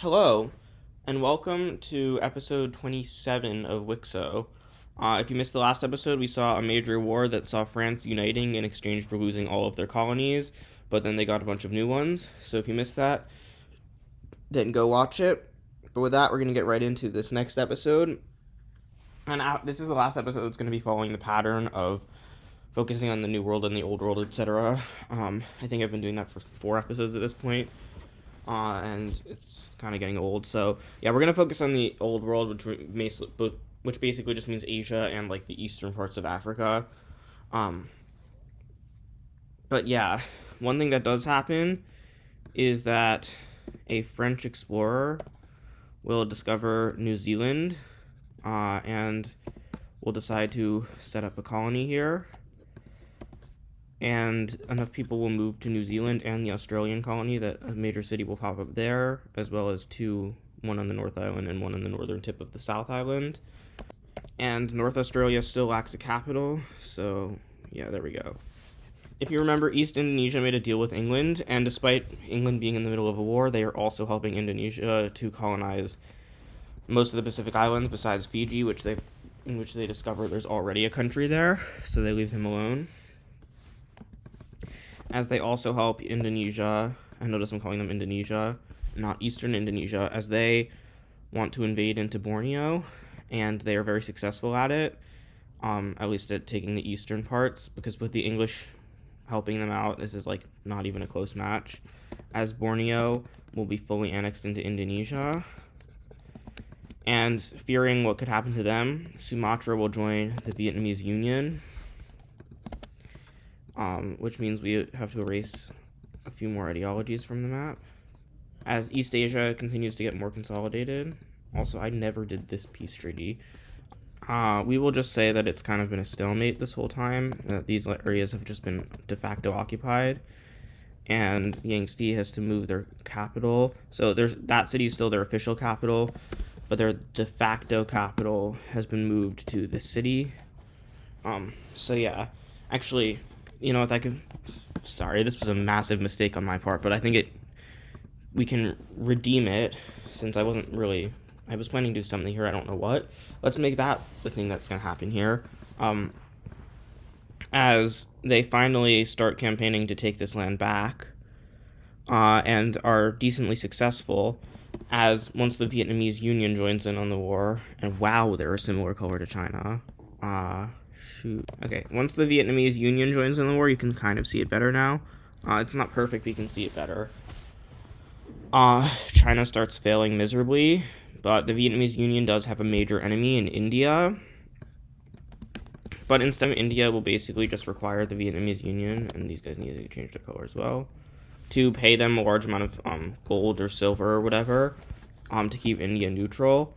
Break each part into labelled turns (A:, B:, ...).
A: Hello, and welcome to episode 27 of Wixo. If you missed the last episode, we saw a major war that saw France uniting in exchange for losing all of their colonies, but then they got a bunch of new ones. So if you missed that, then go watch it. But with that, we're going to get right into this next episode. And this is the last episode that's going to be following the pattern of focusing on the New World and the Old World, etc. I think I've been doing that for 4 episodes at this point. And it's kind of getting old. So yeah, we're gonna focus on the old world, which basically just means Asia and like the eastern parts of Africa. But yeah, one thing that does happen is that a French explorer will discover New Zealand, and will decide to set up a colony here. And enough people will move to New Zealand and the Australian colony that a major city will pop up there, as well as one on the North Island and one on the northern tip of the South Island. And North Australia still lacks a capital, so yeah, there we go. If you remember, East Indonesia made a deal with England, and despite England being in the middle of a war, they are also helping Indonesia to colonize most of the Pacific Islands besides Fiji, in which they discover there's already a country there, so they leave them alone. As they also help Indonesia, I notice I'm calling them Indonesia, not Eastern Indonesia, as they want to invade into Borneo, and they are very successful at it, at least at taking the eastern parts, because with the English helping them out, this is like not even a close match, as Borneo will be fully annexed into Indonesia. And fearing what could happen to them, Sumatra will join the Vietnamese Union, which means we have to erase a few more ideologies from the map. As East Asia continues to get more consolidated, also, I never did this peace treaty. We will just say that it's kind of been a stalemate this whole time, that these areas have just been de facto occupied, and Yangtze has to move their capital. So that city is still their official capital, but their de facto capital has been moved to this city. So yeah, actually, you know what, sorry, this was a massive mistake on my part, but I think we can redeem it, since I was planning to do something here, I don't know what. Let's make that the thing that's going to happen here. As they finally start campaigning to take this land back, and are decently successful, as once the Vietnamese Union joins in on the war, and wow, they're a similar color to China. Okay, once the Vietnamese Union joins in the war, you can kind of see it better now. It's not perfect, but you can see it better. China starts failing miserably, but the Vietnamese Union does have a major enemy in India. But instead, India will basically just require the Vietnamese Union, and these guys need to change their color as well, to pay them a large amount of gold or silver or whatever, to keep India neutral,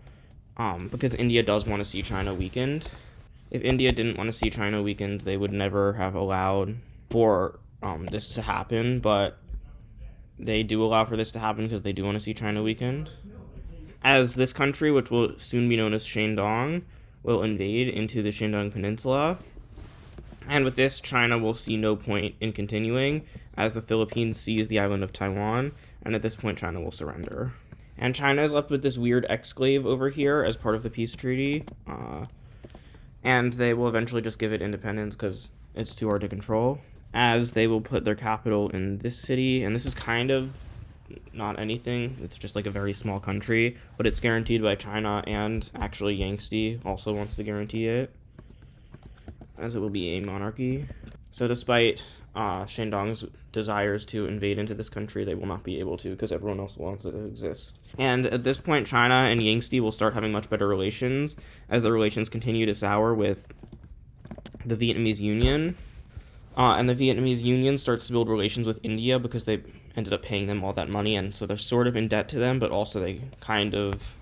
A: because India does want to see China weakened. If India didn't want to see China weakened, they would never have allowed for this to happen, but they do allow for this to happen because they do want to see China weakened. As this country, which will soon be known as Shandong, will invade into the Shandong Peninsula, and with this, China will see no point in continuing, as the Philippines seize the island of Taiwan, and at this point, China will surrender. And China is left with this weird exclave over here as part of the peace treaty, and they will eventually just give it independence because it's too hard to control, as they will put their capital in this city, and this is kind of not anything, it's just like a very small country, but it's guaranteed by China, and actually Yangtze also wants to guarantee it, as it will be a monarchy. So despite Shandong's desires to invade into this country, they will not be able to because everyone else wants it to exist. And at this point, China and Yangtze will start having much better relations as the relations continue to sour with the Vietnamese Union. And the Vietnamese Union starts to build relations with India because they ended up paying them all that money, and so they're sort of in debt to them, but also they kind of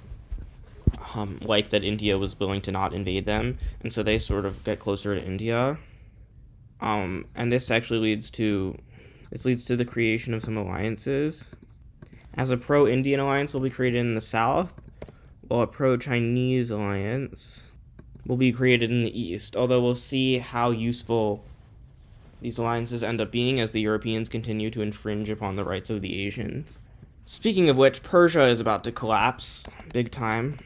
A: like that India was willing to not invade them, and so they sort of get closer to India. And this actually leads to the creation of some alliances. As a pro-Indian alliance will be created in the south, while a pro-Chinese alliance will be created in the east, although we'll see how useful these alliances end up being as the Europeans continue to infringe upon the rights of the Asians. Speaking of which, Persia is about to collapse big time,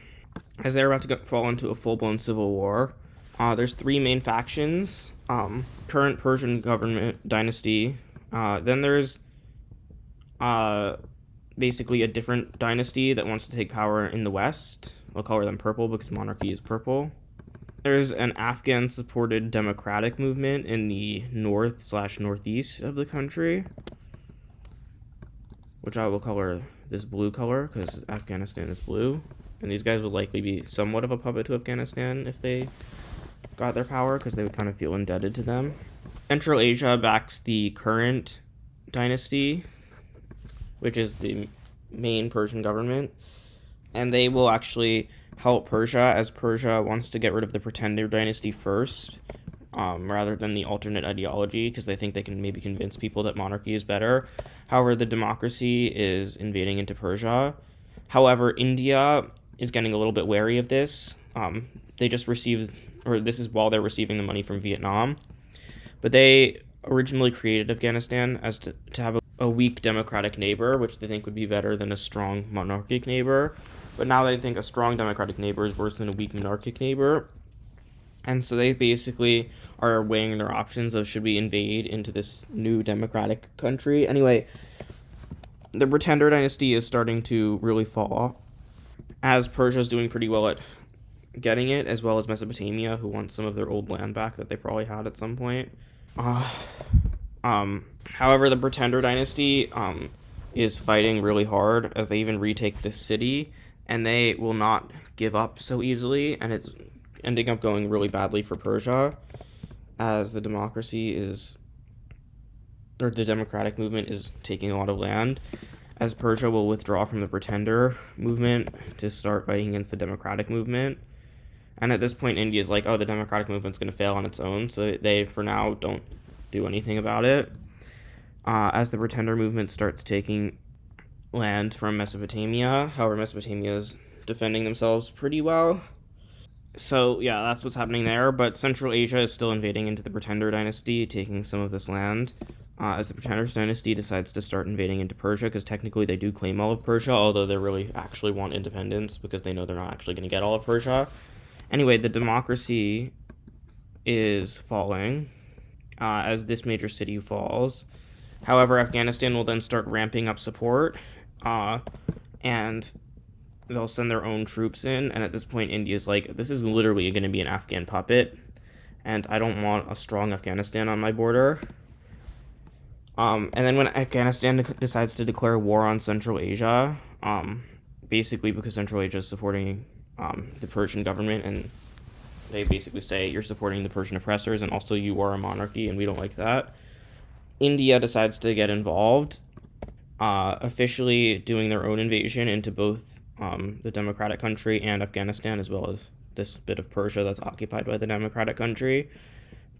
A: as they're about to fall into a full-blown civil war. There's three main factions. Current Persian government dynasty. Then there's basically a different dynasty that wants to take power in the west. We'll color them purple because monarchy is purple. There's an Afghan-supported democratic movement in the north/northeast of the country, which I will color this blue color because Afghanistan is blue. And these guys would likely be somewhat of a puppet to Afghanistan if they got their power, because they would kind of feel indebted to them. Central Asia backs the current dynasty, which is the main Persian government, and they will actually help Persia, as Persia wants to get rid of the pretender dynasty first, rather than the alternate ideology, because they think they can maybe convince people that monarchy is better. However, the democracy is invading into Persia. However, India is getting a little bit wary of this. They just received, or this is while they're receiving the money from Vietnam, but they originally created Afghanistan as to have a weak democratic neighbor, which they think would be better than a strong monarchic neighbor. But now they think a strong democratic neighbor is worse than a weak monarchic neighbor. And so they basically are weighing their options of should we invade into this new democratic country. Anyway, the pretender dynasty is starting to really fall off, as Persia is doing pretty well at getting it, as well as Mesopotamia, who wants some of their old land back that they probably had at some point. However, the pretender dynasty is fighting really hard, as they even retake this city, and they will not give up so easily, and it's ending up going really badly for Persia, as the democracy is, or the democratic movement is taking a lot of land, as Persia will withdraw from the pretender movement to start fighting against the democratic movement. And at this point, India is like, oh, the democratic movement's going to fail on its own, so they, for now, don't do anything about it. As the pretender movement starts taking land from Mesopotamia, however, Mesopotamia is defending themselves pretty well. So, yeah, that's what's happening there, but Central Asia is still invading into the pretender dynasty, taking some of this land, as the pretender dynasty decides to start invading into Persia, because technically they do claim all of Persia, although they really actually want independence, because they know they're not actually going to get all of Persia. Anyway, the democracy is falling as this major city falls. However, Afghanistan will then start ramping up support, and they'll send their own troops in. And at this point, India's like, this is literally going to be an Afghan puppet, and I don't want a strong Afghanistan on my border. And then when Afghanistan decides to declare war on Central Asia, basically because Central Asia is supporting the Persian government, and they basically say you're supporting the Persian oppressors, and also you are a monarchy, and we don't like that. India decides to get involved, officially doing their own invasion into both the democratic country and Afghanistan, as well as this bit of Persia that's occupied by the democratic country,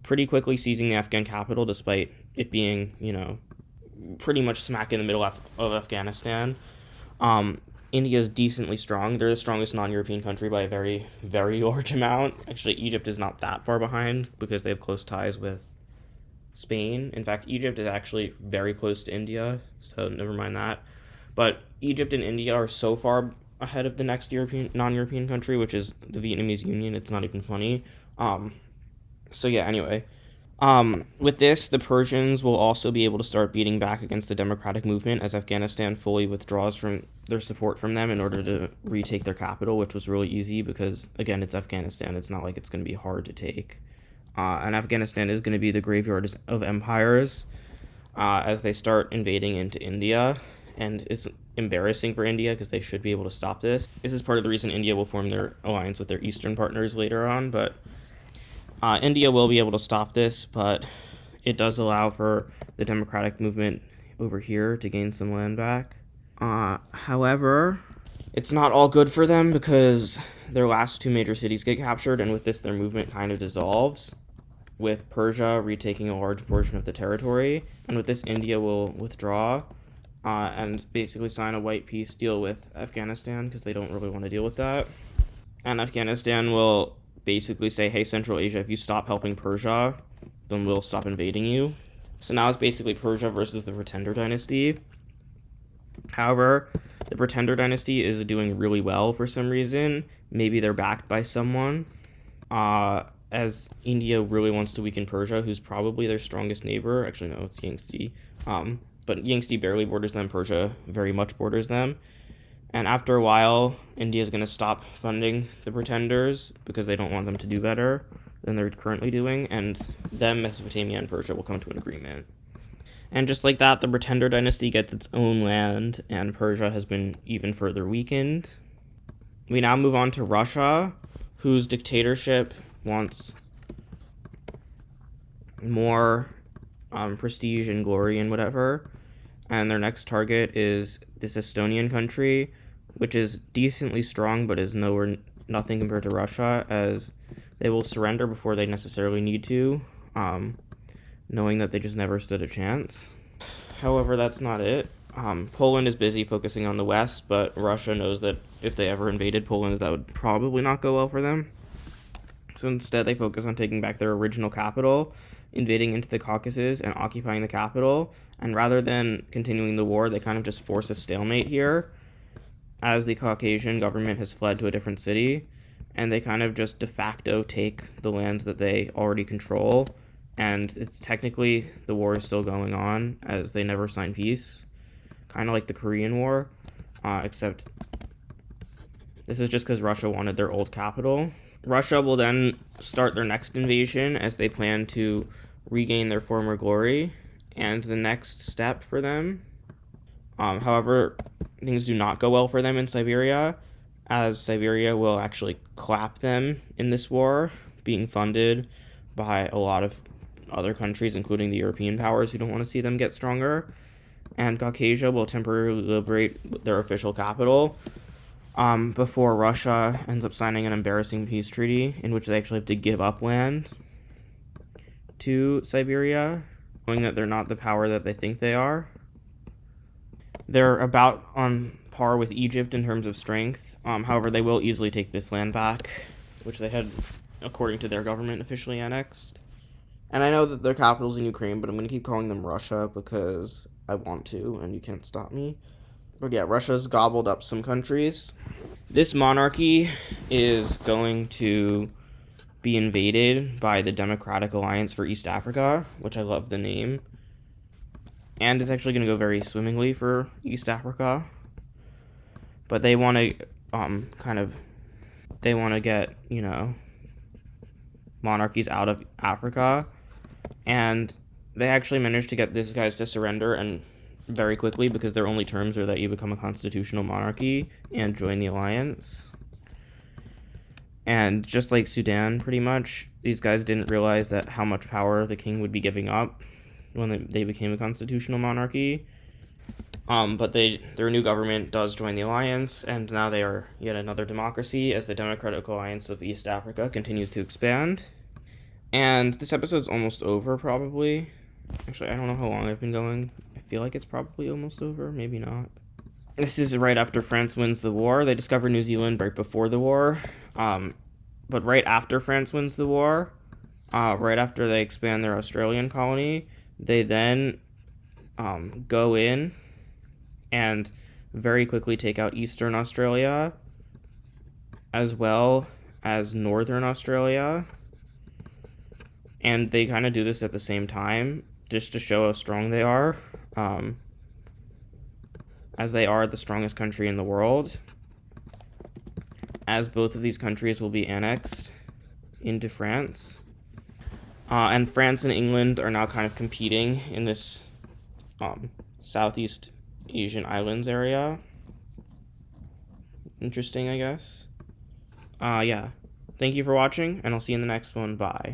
A: pretty quickly seizing the Afghan capital, despite it being, pretty much smack in the middle of Afghanistan. India is decently strong. They're the strongest non-European country by a very, very large amount. Actually, Egypt is not that far behind because they have close ties with Spain. In fact, Egypt is actually very close to India, so never mind that. But Egypt and India are so far ahead of the next non-European country, which is the Vietnamese Union. It's not even funny. So yeah, anyway. With this, the Persians will also be able to start beating back against the democratic movement as Afghanistan fully withdraws from their support from them in order to retake their capital, which was really easy because, again, it's Afghanistan. It's not like it's going to be hard to take. And Afghanistan is going to be the graveyard of empires as they start invading into India. And it's embarrassing for India because they should be able to stop this. This is part of the reason India will form their alliance with their eastern partners later on, but India will be able to stop this, but it does allow for the democratic movement over here to gain some land back. However, it's not all good for them because their last two major cities get captured, and with this, their movement kind of dissolves, with Persia retaking a large portion of the territory. And with this, India will withdraw and basically sign a white peace deal with Afghanistan because they don't really want to deal with that. And Afghanistan will basically say, hey, Central Asia, if you stop helping Persia, then we'll stop invading you. So now it's basically Persia versus the Pretender dynasty. However, the Pretender Dynasty is doing really well for some reason. Maybe they're backed by someone. As India really wants to weaken Persia, who's probably their strongest neighbor. Actually, no, it's Yangtze. But Yangtze barely borders them. Persia very much borders them. And after a while, India is going to stop funding the Pretenders because they don't want them to do better than they're currently doing. And then Mesopotamia and Persia will come to an agreement. And just like that, the Pretender Dynasty gets its own land, and Persia has been even further weakened. We now move on to Russia, whose dictatorship wants more prestige and glory and whatever. And their next target is this Estonian country, which is decently strong, but is nothing compared to Russia, as they will surrender before they necessarily need to, knowing that they just never stood a chance. However, that's not it. Poland is busy focusing on the West, but Russia knows that if they ever invaded Poland, that would probably not go well for them. So instead, they focus on taking back their original capital, invading into the Caucasus, and occupying the capital. And rather than continuing the war, they kind of just force a stalemate here, as the Caucasian government has fled to a different city, and they kind of just de facto take the lands that they already control. And it's technically, the war is still going on, as they never signed peace. Kind of like the Korean War, except this is just because Russia wanted their old capital. Russia will then start their next invasion as they plan to regain their former glory and the next step for them. However, things do not go well for them in Siberia, as Siberia will actually clap them in this war, being funded by a lot of other countries, including the European powers who don't want to see them get stronger. And Caucasia will temporarily liberate their official capital, before Russia ends up signing an embarrassing peace treaty in which they actually have to give up land to Siberia, knowing that they're not the power that they think they are. They're about on par with Egypt in terms of strength. However, they will easily take this land back, which they had, according to their government, officially annexed. And I know that their capital's in Ukraine, but I'm going to keep calling them Russia because I want to, and you can't stop me. But yeah, Russia's gobbled up some countries. This monarchy is going to be invaded by the Democratic Alliance for East Africa, which I love the name. And it's actually going to go very swimmingly for East Africa. But they want to they want to get, monarchies out of Africa. And they actually managed to get these guys to surrender, and very quickly, because their only terms are that you become a constitutional monarchy and join the alliance. And just like Sudan, pretty much, these guys didn't realize that how much power the king would be giving up when they became a constitutional monarchy. But their new government does join the alliance, and now they are yet another democracy as the Democratic Alliance of East Africa continues to expand. And this episode's almost over, probably. Actually, I don't know how long I've been going. I feel like it's probably almost over. Maybe not. This is right after France wins the war. They discover New Zealand right before the war. But right after France wins the war, right after they expand their Australian colony, they then go in and very quickly take out Eastern Australia, as well as Northern Australia. And they kind of do this at the same time, just to show how strong they are, as they are the strongest country in the world, as both of these countries will be annexed into France. And France and England are now kind of competing in this Southeast Asian islands area. Interesting, I guess. Yeah. Thank you for watching, and I'll see you in the next one. Bye.